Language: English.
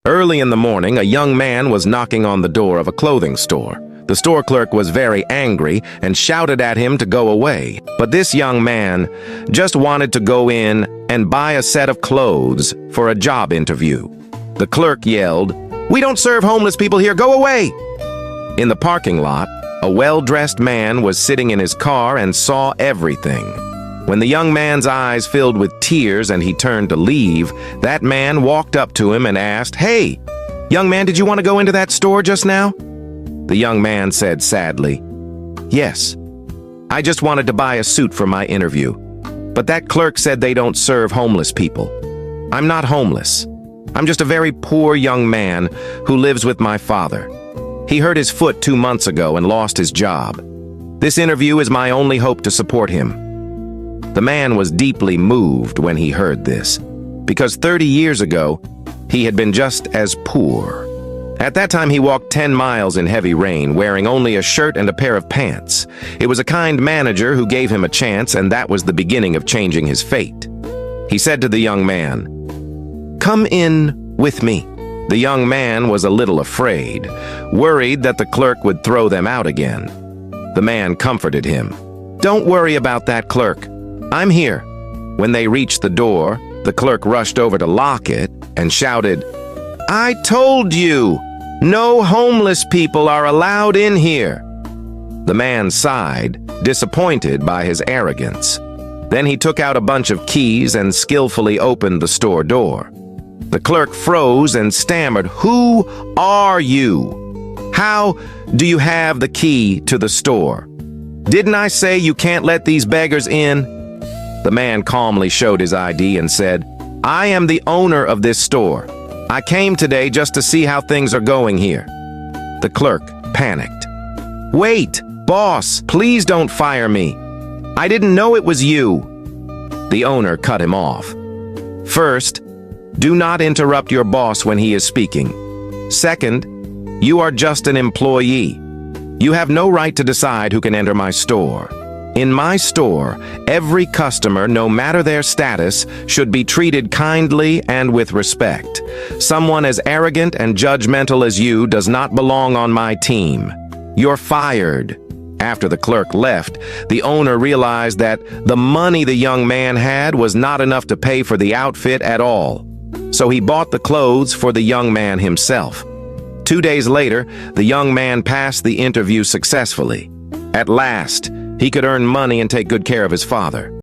Early in the morning, a young man was knocking on the door of a clothing store. The store clerk was very angry and shouted at him to go away. But this young man just wanted to go in and buy a set of clothes for a job interview. The clerk yelled, "We don't serve homeless people here, go away!" In the parking lot, a well-dressed man was sitting in his car and saw everything. When the young man's eyes filled with tears and he turned to leave, that man walked up to him and asked, "Hey, young man, did you want to go into that store just now?" The young man said sadly, "Yes, I just wanted to buy a suit for my interview. But that clerk said they don't serve homeless people. I'm not homeless. I'm just a very poor young man who lives with my father. He hurt his foot 2 months ago and lost his job. This interview is my only hope to support him." The man was deeply moved when he heard this, because 30 years ago, he had been just as poor. At that time, he walked 10 miles in heavy rain, wearing only a shirt and a pair of pants. It was a kind manager who gave him a chance, and that was the beginning of changing his fate. He said to the young man, "Come in with me." The young man was a little afraid, worried that the clerk would throw them out again. The man comforted him. "Don't worry about that, clerk. I'm here." When they reached the door, the clerk rushed over to lock it and shouted, "I told you! No homeless people are allowed in here." The man sighed, disappointed by his arrogance. Then he took out a bunch of keys and skillfully opened the store door. The clerk froze and stammered, "Who are you? How do you have the key to the store? Didn't I say you can't let these beggars in?" The man calmly showed his ID and said, "I am the owner of this store. I came today just to see how things are going here." The clerk panicked. "Wait, boss, please don't fire me. I didn't know it was you." The owner cut him off. "First, do not interrupt your boss when he is speaking. Second, you are just an employee. You have no right to decide who can enter my store. In my store, every customer, no matter their status, should be treated kindly and with respect. Someone as arrogant and judgmental as you does not belong on my team. You're fired." After the clerk left, the owner realized that the money the young man had was not enough to pay for the outfit at all. So he bought the clothes for the young man himself. 2 days later, the young man passed the interview successfully. At last, he could earn money and take good care of his father.